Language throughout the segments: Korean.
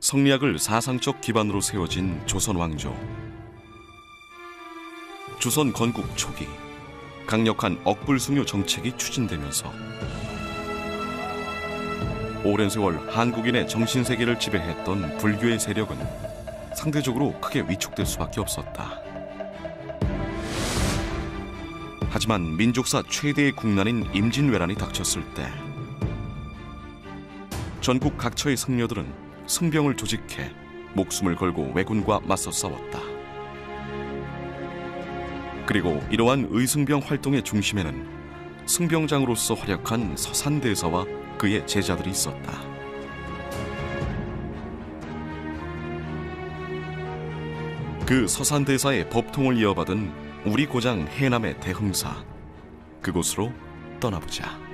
성리학을 사상적 기반으로 세워진 조선 왕조. 조선 건국 초기 강력한 억불숭유 정책이 추진되면서 오랜 세월 한국인의 정신세계를 지배했던 불교의 세력은 상대적으로 크게 위축될 수밖에 없었다. 하지만 민족사 최대의 국난인 임진왜란이 닥쳤을 때 전국 각처의 승려들은 승병을 조직해 목숨을 걸고 왜군과 맞서 싸웠다. 그리고 이러한 의승병 활동의 중심에는 승병장으로서 활약한 서산대사와 그의 제자들이 있었다. 그 서산대사의 법통을 이어받은 우리 고장 해남의 대흥사, 그곳으로 떠나보자.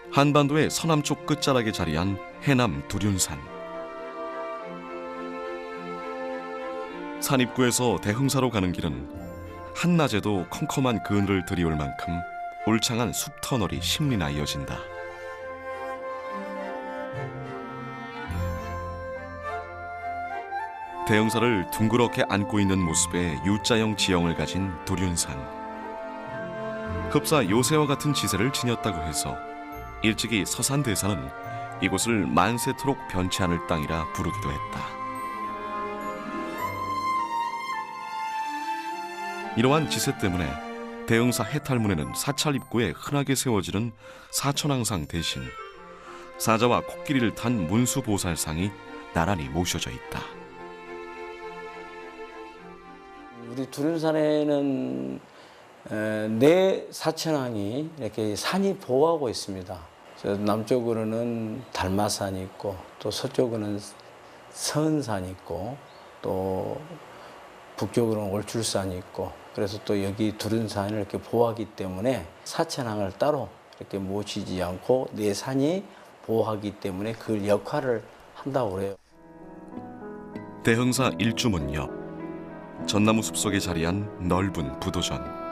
한반도의 서남쪽 끝자락에 자리한 해남 두륜산. 산 입구에서 대흥사로 가는 길은 한낮에도 컴컴한 그늘을 드리울 만큼 울창한 숲 터널이 심리나 이어진다. 대흥사를 둥그렇게 안고 있는 모습의 U자형 지형을 가진 두륜산. 흡사 요새와 같은 지세를 지녔다고 해서 일찍이 서산대사는 이곳을 만세토록 변치 않을 땅이라 부르기도 했다. 이러한 지세 때문에 대흥사 해탈문에는 사찰 입구에 흔하게 세워지는 사천왕상 대신 사자와 코끼리를 탄 문수보살상이 나란히 모셔져 있다. 우리 두륜산에는 네 사천왕이 이렇게 산이 보호하고 있습니다. 남쪽으로는 달마산이 있고 또 서쪽으로는 서은산이 있고 또 북쪽으로는 올출산이 있고 그래서 또 여기 두륜산을 이렇게 보호하기 때문에 사천왕을 따로 이렇게 모시지 않고 네 산이 보호하기 때문에 그 역할을 한다고 그래요. 대흥사 일주문 옆 전나무 숲속에 자리한 넓은 부도전.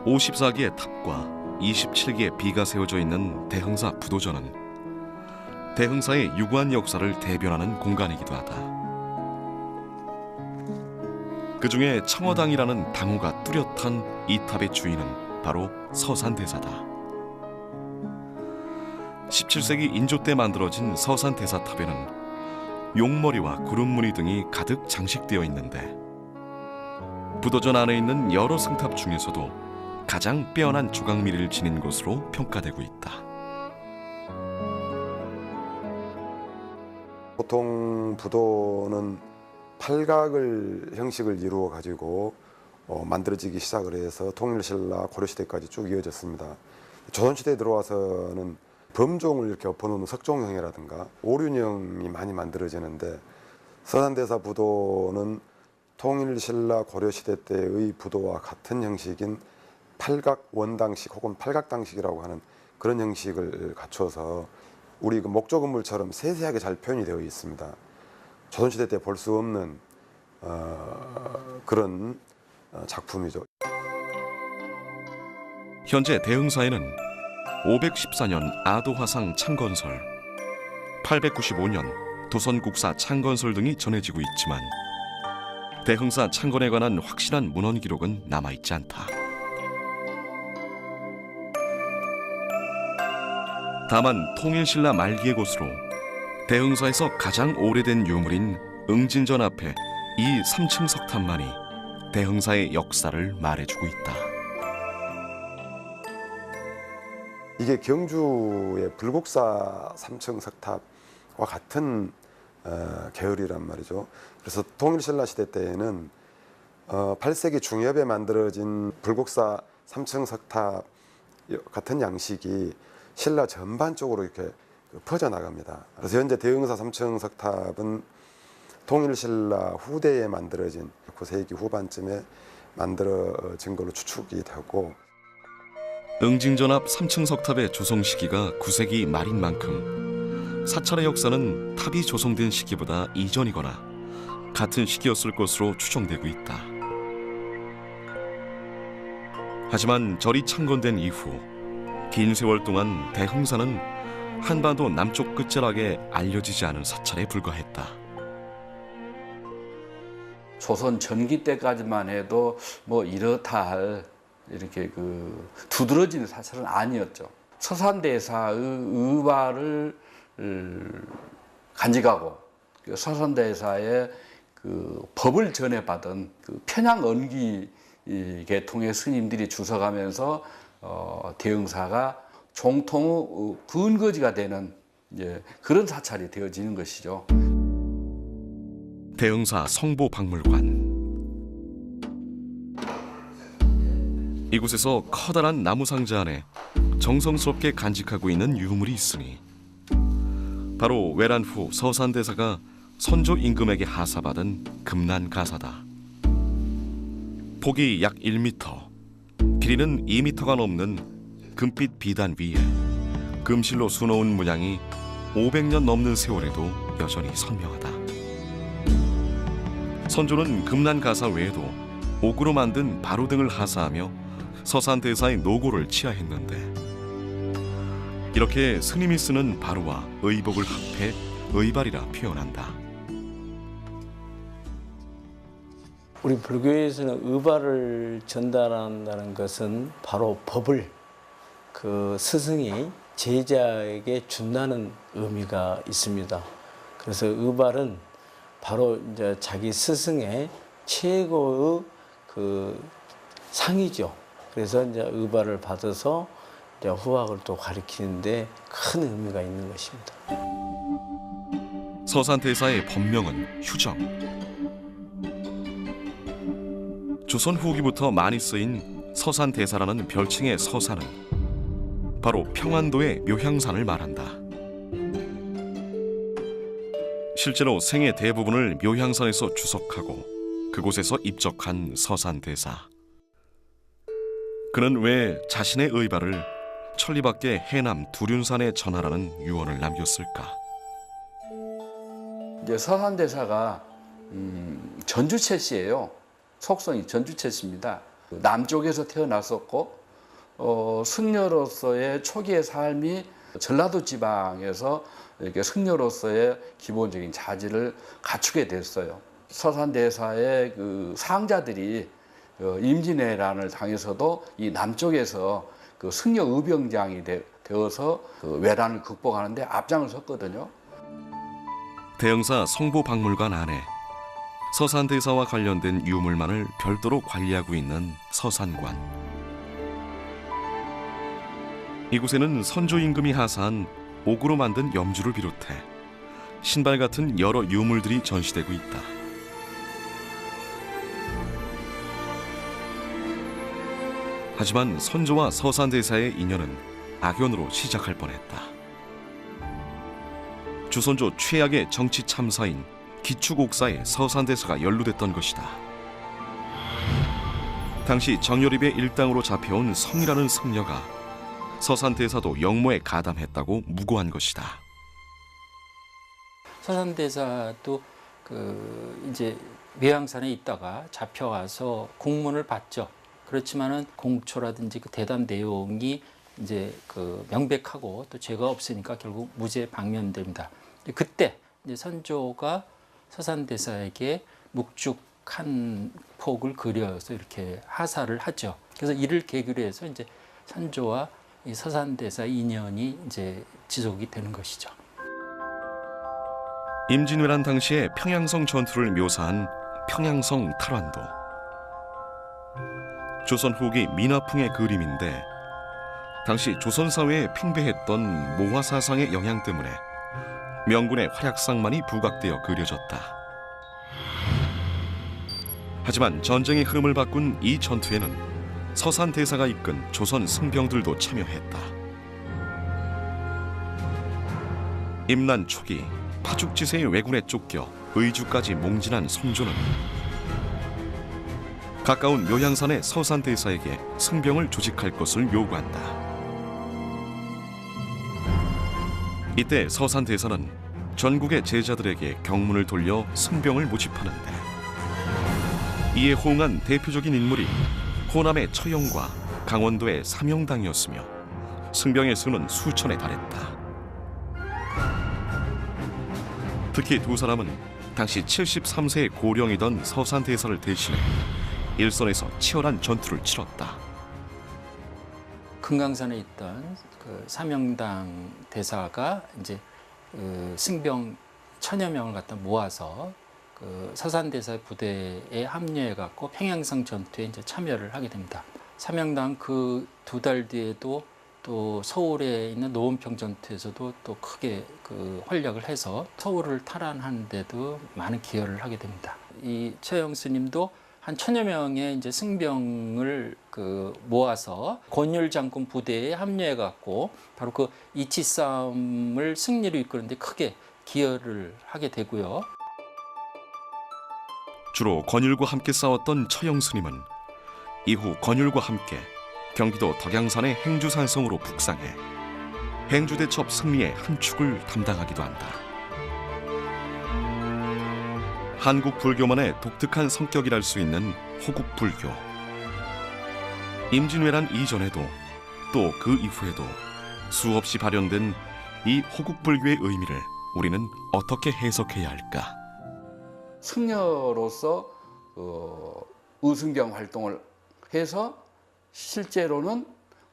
54개의 탑과 27개의 비가 세워져 있는 대흥사 부도전은 대흥사의 유구한 역사를 대변하는 공간이기도 하다. 그 중에 청어당이라는 당호가 뚜렷한 이 탑의 주인은 바로 서산대사다. 17세기 인조 때 만들어진 서산대사탑에는 용머리와 구름무늬 등이 가득 장식되어 있는데 부도전 안에 있는 여러 승탑 중에서도 가장 빼어난 조각미를 지닌 곳으로 평가되고 있다. 보통 부도는 팔각을 형식을 이루어 가지고 만들어지기 시작을 해서 통일신라 고려시대까지 쭉 이어졌습니다. 조선시대에 들어와서는 범종을 이렇게 엎어놓는 석종형이라든가 오륜형이 많이 만들어지는데 서산대사 부도는 통일신라 고려시대 때의 부도와 같은 형식인 팔각 원당식 혹은 팔각당식이라고 하는 그런 형식을 갖춰서 우리 그 목조 건물처럼 세세하게 잘 표현이 되어 있습니다. 조선시대 때 볼 수 없는 그런 작품이죠. 현재 대흥사에는 514년 아도화상 창건설, 895년 도선국사 창건설 등이 전해지고 있지만 대흥사 창건에 관한 확실한 문헌 기록은 남아있지 않다. 다만 통일신라 말기의 곳으로 대흥사에서 가장 오래된 유물인 응진전 앞에 이 3층 석탑만이 대흥사의 역사를 말해주고 있다. 이게 경주의 불국사 3층 석탑과 같은 계열이란 말이죠. 그래서 통일신라 시대 때에는 8세기 중엽에 만들어진 불국사 3층 석탑 같은 양식이 신라 전반적으로 이렇게 퍼져나갑니다. 그래서 현재 대흥사 3층 석탑은 통일신라 후대에 만들어진 9세기 후반쯤에 만들어진 걸로 추측이 되고 응징전 앞 3층 석탑의 조성 시기가 9세기 말인 만큼 사찰의 역사는 탑이 조성된 시기보다 이전이거나 같은 시기였을 것으로 추정되고 있다. 하지만 절이 창건된 이후 긴 세월 동안 대흥사는 한반도 남쪽 끝자락에 알려지지 않은 사찰에 불과했다. 조선 전기 때까지만 해도 뭐 이렇다 할 이렇게 그 두드러지는 사찰은 아니었죠. 서산대사의 의발을 간직하고 서산대사의 그 법을 전해받은 그 편향 언기 계통의 스님들이 주석하면서 대흥사가 종통의 근거지가 되는 이제 그런 사찰이 되어지는 것이죠. 대흥사 성보박물관. 이곳에서 커다란 나무 상자 안에 정성스럽게 간직하고 있는 유물이 있으니 바로 외란 후 서산대사가 선조 임금에게 하사받은 금난가사다. 폭이 약 1m, 길이는 2m가 넘는 금빛 비단 위에 금실로 수놓은 문양이 500년 넘는 세월에도 여전히 선명하다. 선조는 금난가사 외에도 옥으로 만든 바로 등을 하사하며 서산대사의 노고를 치하했는데, 이렇게 스님이 쓰는 바로와 의복을 합해 의발이라 표현한다. 우리 불교에서는 의발을 전달한다는 것은 바로 법을 그 스승이 제자에게 준다는 의미가 있습니다. 그래서 의발은 바로 이제 자기 스승의 최고의 그 상이죠. 그래서 이제 의발을 받아서 이제 후학을 또 가리키는데 큰 의미가 있는 것입니다. 서산대사의 법명은 휴정. 조선 후기부터 많이 쓰인 서산대사라는 별칭의 서산은 바로 평안도의 묘향산을 말한다. 실제로 생애 대부분을 묘향산에서 주석하고 그곳에서 입적한 서산대사. 그는 왜 자신의 의발을 천리 밖의 해남 두륜산에 전하라는 유언을 남겼을까? 이제 서산대사가 전주채씨예요. 속성이 전주채씨입니다. 남쪽에서 태어났었고 승려로서의 초기의 삶이 전라도 지방에서 이렇게 승려로서의 기본적인 자질을 갖추게 됐어요. 서산대사의 그 상자들이 임진왜란을 당해서도 이 남쪽에서 그 승려 의병장이 되어서 그 왜란을 극복하는 데 앞장을 섰거든요. 대흥사 성보박물관 안에 서산대사와 관련된 유물만을 별도로 관리하고 있는 서산관. 이곳에는 선조 임금이 하사한 옥으로 만든 염주를 비롯해 신발 같은 여러 유물들이 전시되고 있다. 하지만 선조와 서산대사의 인연은 악연으로 시작할 뻔했다. 주선조 최악의 정치 참사인 기축옥사에 서산대사가 연루됐던 것이다. 당시 정여립의 일당으로 잡혀온 성이라는 승려가 서산대사도 영모에 가담했다고 무고한 것이다. 서산대사도 이제 묘향산에 있다가 잡혀와서 공문을 받죠. 그렇지만은 공초라든지 그 대담 내용이 이제 명백하고 또 죄가 없으니까 결국 무죄 방면됩니다. 그때 이제 선조가 서산대사에게 묵죽한 폭을 그려서 이렇게 하사를 하죠. 그래서 이를 계기로 해서 이제 선조와 이 서산대사 인연이 이제 지속이 되는 것이죠. 임진왜란 당시의 평양성 전투를 묘사한 평양성 탈환도. 조선 후기 민화풍의 그림인데 당시 조선 사회에 팽배했던 모화 사상의 영향 때문에 명군의 활약상만이 부각되어 그려졌다. 하지만 전쟁의 흐름을 바꾼 이 전투에는 서산대사가 이끈 조선 승병들도 참여했다. 임난 초기 파죽지세의 왜군에 쫓겨 의주까지 몽진한 성조는 가까운 묘향산의 서산대사에게 승병을 조직할 것을 요구한다. 이때 서산대사는 전국의 제자들에게 경문을 돌려 승병을 모집하는데 이에 호응한 대표적인 인물이 호남의 처형과 강원도의 삼영당이었으며 승병의 수는 수천에 달했다. 특히 두 사람은 당시 73세의 고령이던 서산대사를 대신해 일선에서 치열한 전투를 치렀다. 금강산에 있던 그 삼영당 대사가 이제 승병 1000여 명을 갖다 모아서 그 서산대사 부대에 합류해 갖고 평양성 전투에 이제 참여를 하게 됩니다. 삼영당 그 2달 뒤에도 또 서울에 있는 노원평 전투에서도 또 크게 그 활약을 해서 서울을 탈환하는 데도 많은 기여를 하게 됩니다. 이 최영 스님도 한 1000여 명의 이제 승병을 그 모아서 권율 장군 부대에 합류해 갖고 바로 그 이치 싸움을 승리로 이끄는데 크게 기여를 하게 되고요. 주로 권율과 함께 싸웠던 처영 스님은 이후 권율과 함께 경기도 덕양산의 행주산성으로 북상해 행주대첩 승리의 한 축을 담당하기도 한다. 한국 불교만의 독특한 성격이랄 수 있는 호국 불교. 임진왜란 이전에도 또 그 이후에도 수없이 발현된 이 호국 불교의 의미를 우리는 어떻게 해석해야 할까? 승려로서 의승경 활동을 해서 실제로는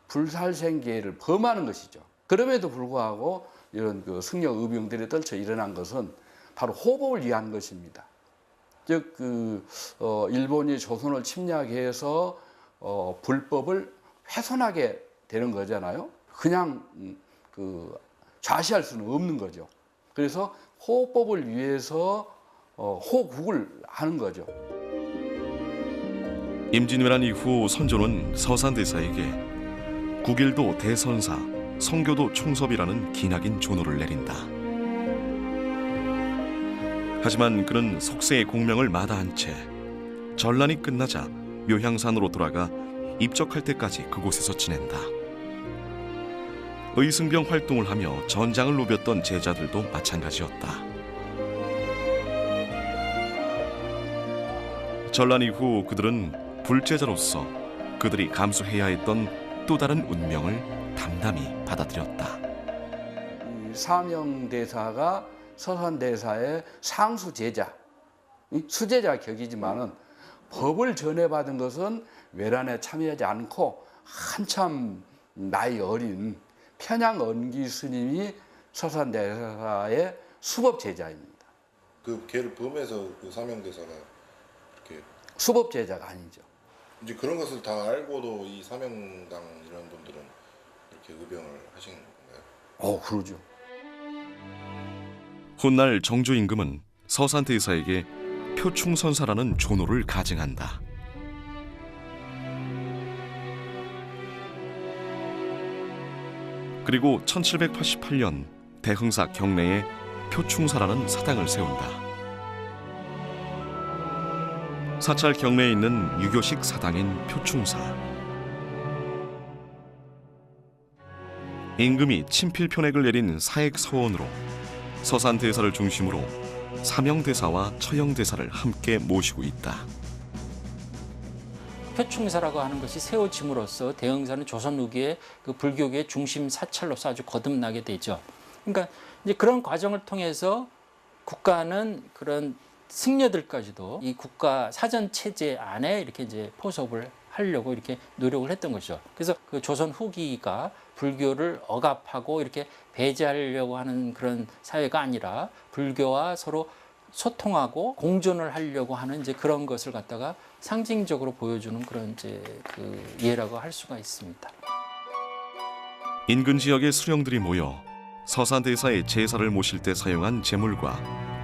불살생계를 범하는 것이죠. 그럼에도 불구하고 이런 그 승려 의병들이 떨쳐 일어난 것은 바로 호복을 위한 것입니다. 즉 일본이 조선을 침략해서 불법을 훼손하게 되는 거잖아요. 그냥 좌시할 수는 없는 거죠. 그래서 호법을 위해서 호국을 하는 거죠. 임진왜란 이후 선조는 서산대사에게 국일도 대선사, 성교도 총섭이라는 기나긴 존호를 내린다. 하지만 그는 속세의 공명을 마다한 채 전란이 끝나자 묘향산으로 돌아가 입적할 때까지 그곳에서 지낸다. 의승병 활동을 하며 전장을 누볐던 제자들도 마찬가지였다. 전란 이후 그들은 불제자로서 그들이 감수해야 했던 또 다른 운명을 담담히 받아들였다. 삼영대사가 서산대사의 상수 제자, 수제자 격이지만은 법을 전해받은 것은 외란에 참여하지 않고 한참 나이 어린 편양 언기 스님이 서산대사의 수법 제자입니다. 그 걔를 범해서 그 삼영대사가 이렇게 수법 제자가 아니죠. 이제 그런 것을 다 알고도 이 삼영당 이런 분들은 이렇게 의병을 하신 건가요? 그러죠. 훗날 정조 임금은 서산대사에게 표충선사라는 존호를 가증한다. 그리고 1788년 대흥사 경내에 표충사라는 사당을 세운다. 사찰 경내에 있는 유교식 사당인 표충사. 임금이 친필표넥을 내린 사액 서원으로 서산대사를 중심으로 삼영대사와 처영대사를 함께 모시고 있다. 표충사라고 하는 것이 세워짐으로써 대흥사는 조선 후기의 그 불교계의 중심 사찰로서 아주 거듭나게 되죠. 그러니까 이제 그런 과정을 통해서 국가는 그런 승려들까지도 이 국가 사전 체제 안에 이렇게 이제 포섭을 하려고 이렇게 노력을 했던 것이죠. 그래서 그 조선 후기가 불교를 억압하고 이렇게 배제하려고 하는 그런 사회가 아니라 불교와 서로 소통하고 공존을 하려고 하는 이제 그런 것을 갖다가 상징적으로 보여주는 그런 이제 그 예라고 할 수가 있습니다. 인근 지역의 수령들이 모여 서산대사의 제사를 모실 때 사용한 제물과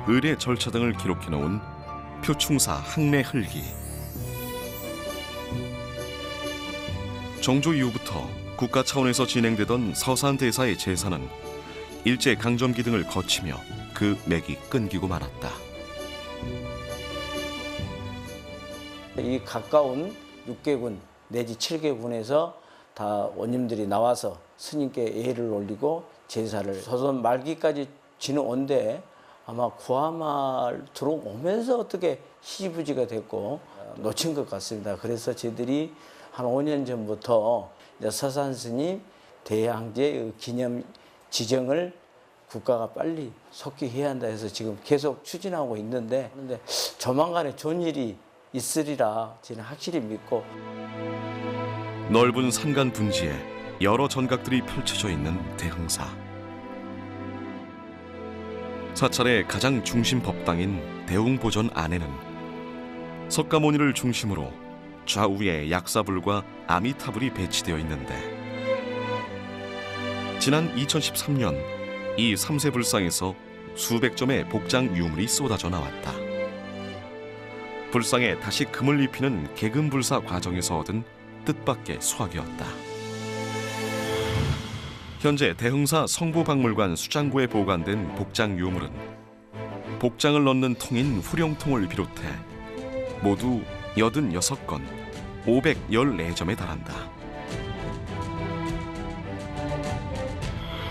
의례 절차 등을 기록해 놓은 표충사 항례 흘기. 정조 이후부터 국가 차원에서 진행되던 서산대사의 제사는 일제 강점기 등을 거치며 그 맥이 끊기고 말았다. 이 가까운 6개군 내지 7개군에서 다 원님들이 나와서 스님께 예를 올리고 제사를 조선 말기까지 지나온데 아마 구하마을 들어오면서 어떻게 희지부지가 됐고 놓친 것 같습니다. 그래서 저희들이 한 5년 전부터 이제 서산 스님 대항제 기념 지정을 국가가 빨리 속히 해야 한다 해서 지금 계속 추진하고 있는데 그런데 조만간에 좋은 일이 있으리라 저는 확실히 믿고. 넓은 산간 분지에 여러 전각들이 펼쳐져 있는 대흥사. 사찰의 가장 중심 법당인 대웅보전 안에는 석가모니를 중심으로 좌우에 약사불과 아미타불이 배치되어 있는데 지난 2013년 이 3세 불상에서 수백 점의 복장 유물이 쏟아져 나왔다. 불상에 다시 금을 입히는 개금불사 과정에서 얻은 뜻밖의 수확이었다. 현재 대흥사 성부박물관 수장고에 보관된 복장 유물은 복장을 넣는 통인 후령통을 비롯해 모두 86건, 514점에 달한다.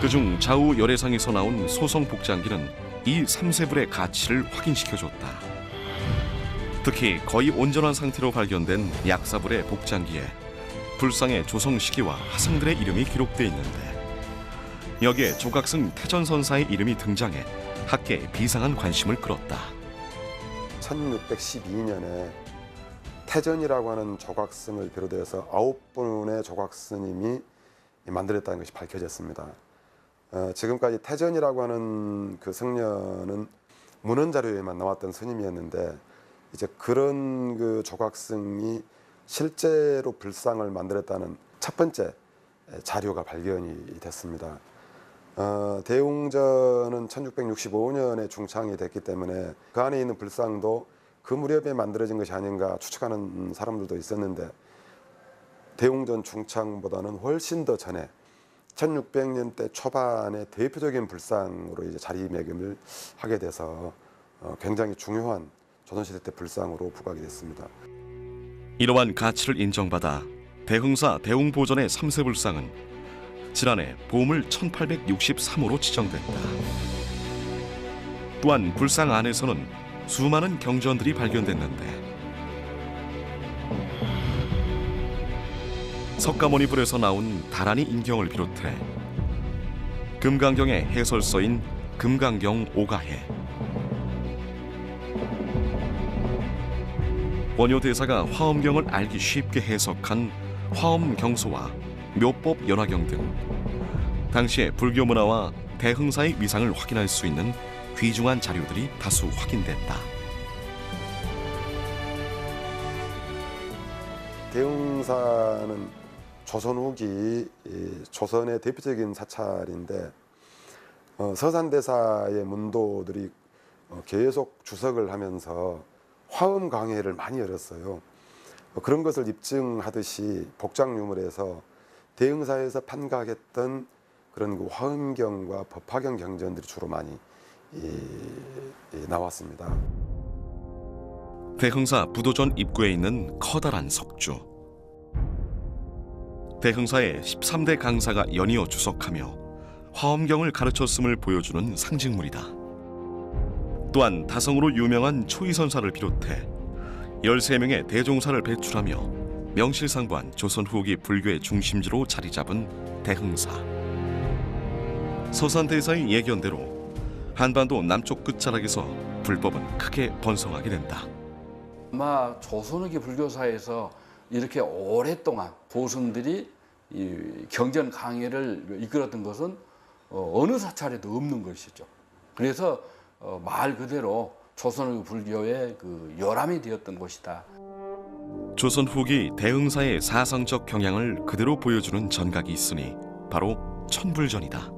그중 좌우 열애상에서 나온 소성 복장기는 이 3세불의 가치를 확인시켜줬다. 특히 거의 온전한 상태로 발견된 약사불의 복장기에 불상의 조성 시기와 화상들의 이름이 기록돼 있는데 여기에 조각승 태전선사의 이름이 등장해 학계에 비상한 관심을 끌었다. 1612년에 태전이라고 하는 조각승을 비롯해서 9분의 조각스님이 만들었다는 것이 밝혀졌습니다. 지금까지 태전이라고 하는 그 성녀는 문헌 자료에만 나왔던 스님이었는데 이제 그런 그 조각승이 실제로 불상을 만들었다는 첫 번째 자료가 발견이 됐습니다. 대웅전은 1665년에 중창이 됐기 때문에 그 안에 있는 불상도 그 무렵에 만들어진 것이 아닌가 추측하는 사람들도 있었는데 대웅전 중창보다는 훨씬 더 전에 1600년대 초반의 대표적인 불상으로 이제 자리매김을 하게 돼서 굉장히 중요한 조선시대 때 불상으로 부각이 됐습니다. 이러한 가치를 인정받아 대흥사 대웅보전의 3세 불상은 지난해 보물 1863호로 지정됐다. 또한 불상 안에서는 수많은 경전들이 발견됐는데 석가모니불에서 나온 다란이 인경을 비롯해 금강경의 해설서인 금강경 오가해, 원효대사가 화엄경을 알기 쉽게 해석한 화엄경소와 묘법 연화경 등 당시의 불교 문화와 대흥사의 위상을 확인할 수 있는 귀중한 자료들이 다수 확인됐다. 대흥사는 조선 후기 조선의 대표적인 사찰인데 서산대사의 문도들이 계속 주석을 하면서 화엄 강해를 많이 열었어요. 그런 것을 입증하듯이 복장 유물에서 대흥사에서 판각했던 그런 그 화엄경과 법화경 경전들이 주로 많이 나왔습니다. 대흥사 부도전 입구에 있는 커다란 석주. 대흥사의 13대 강사가 연이어 주석하며 화엄경을 가르쳤음을 보여주는 상징물이다. 또한 다성으로 유명한 초이선사를 비롯해 13명의 대종사를 배출하며 명실상부한 조선 후기 불교의 중심지로 자리 잡은 대흥사. 서산대사의 예견대로 한반도 남쪽 끝자락에서 불법은 크게 번성하게 된다. 아마 조선 후기 불교사에서 이렇게 오랫동안 고승들이 이 경전 강해를 이끌었던 것은 어느 사찰에도 없는 것이죠. 그래서 말 그대로 조선 후기 불교의 그 열함이 되었던 곳이다. 조선 후기 대흥사의 사상적 경향을 그대로 보여주는 전각이 있으니 바로 천불전이다.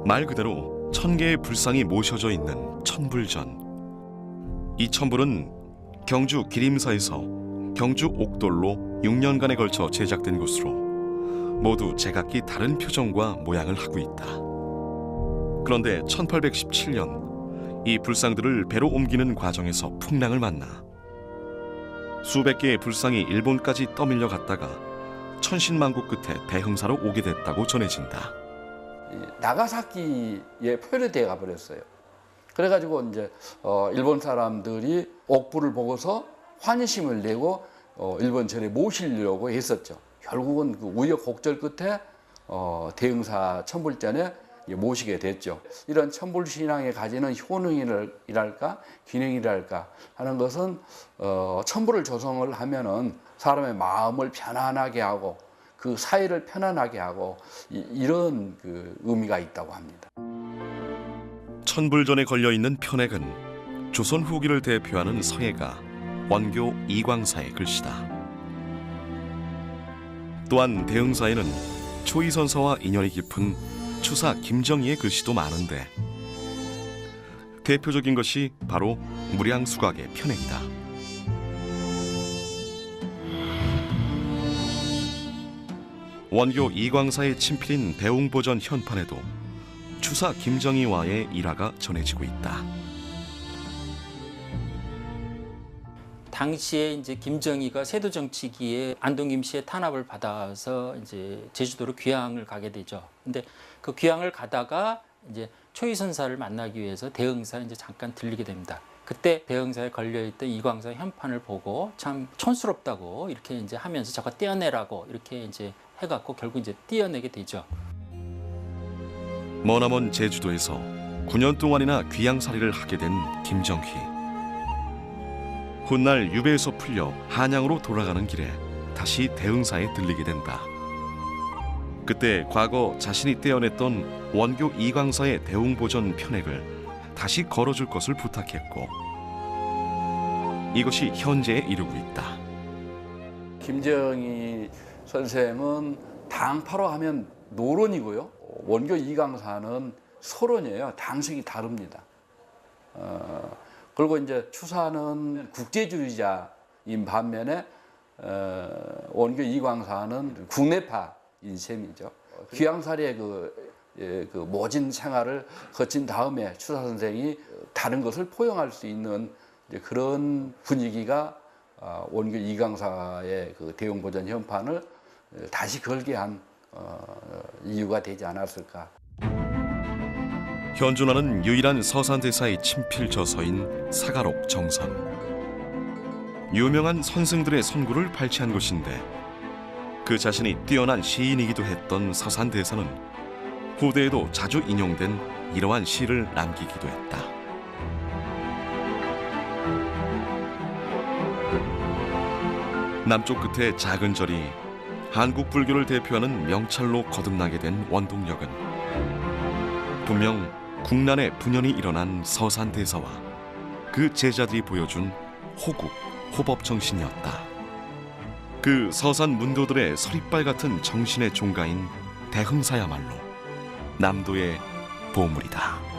말 그대로 1000개의 불상이 모셔져 있는 천불전. 이 천불은 경주 기림사에서 경주 옥돌로 6년간에 걸쳐 제작된 것으로 모두 제각기 다른 표정과 모양을 하고 있다. 그런데 1817년 이 불상들을 배로 옮기는 과정에서 풍랑을 만나 수백 개의 불상이 일본까지 떠밀려 갔다가 천신만고 끝에 대흥사로 오게 됐다고 전해진다. 나가사키에 표류돼 가버렸어요. 그래가지고 이제 일본 사람들이 옥부를 보고서 환희심을 내고 일본전에 모시려고 했었죠. 결국은 그 우여곡절 끝에 대흥사 천불전에 모시게 됐죠. 이런 천불신앙에 가지는 효능이랄까 기능이랄까 하는 것은 천불을 조성을 하면은 사람의 마음을 편안하게 하고 그 사회를 편안하게 하고 이런 그 의미가 있다고 합니다. 천불전에 걸려있는 편액은 조선 후기를 대표하는 서예가 원교 이광사의 글씨다. 또한 대흥사에는 초이선사와 인연이 깊은 추사 김정희의 글씨도 많은데 대표적인 것이 바로 무량수각의 편액이다. 원교 이광사의 친필인 대웅보전 현판에도 추사 김정희와의 일화가 전해지고 있다. 당시에 이제 김정희가 세도 정치기에 안동 김씨의 탄압을 받아서 이제 제주도로 귀향을 가게 되죠. 근데 그 귀향을 가다가 이제 초이선사를 만나기 위해서 대흥사에 이제 잠깐 들리게 됩니다. 그때 대흥사에 걸려있던 이광사 현판을 보고 참 촌스럽다고 이렇게 이제 하면서 저거 떼어내라고 이렇게 이제 해갖고 결국 이제 떼어내게 되죠. 머나먼 제주도에서 9년 동안이나 귀향살이를 하게 된 김정희. 훗날 유배에서 풀려 한양으로 돌아가는 길에 다시 대흥사에 들리게 된다. 그때 과거 자신이 떼어냈던 원교 이광사의 대웅보전 편액을 다시 걸어줄 것을 부탁했고 이것이 현재에 이르고 있다. 김정희 선생은 당파로 하면 노론이고요. 원교 이광사는 소론이에요. 당색이 다릅니다. 그리고 이제 추사는 국제주의자인 반면에 원교 이광사는 국내파인 셈이죠. 귀향살이의 그 모진 생활을 거친 다음에 추사 선생이 다른 것을 포용할 수 있는 이제 그런 분위기가 원교 이광사의 그 대웅보전 현판을 다시 걸게 한 이유가 되지 않았을까. 현존하는 유일한 서산대사의 친필 저서인 사가록 정선. 유명한 선승들의 선구를 발췌한 것인데 그 자신이 뛰어난 시인이기도 했던 서산대사는 후대에도 자주 인용된 이러한 시를 남기기도 했다. 남쪽 끝에 작은 절이 한국 불교를 대표하는 명찰로 거듭나게 된 원동력은 분명 국난의 분연이 일어난 서산대사와 그 제자들이 보여준 호국, 호법정신이었다. 그 서산 문도들의 서리빨 같은 정신의 종가인 대흥사야말로 남도의 보물이다.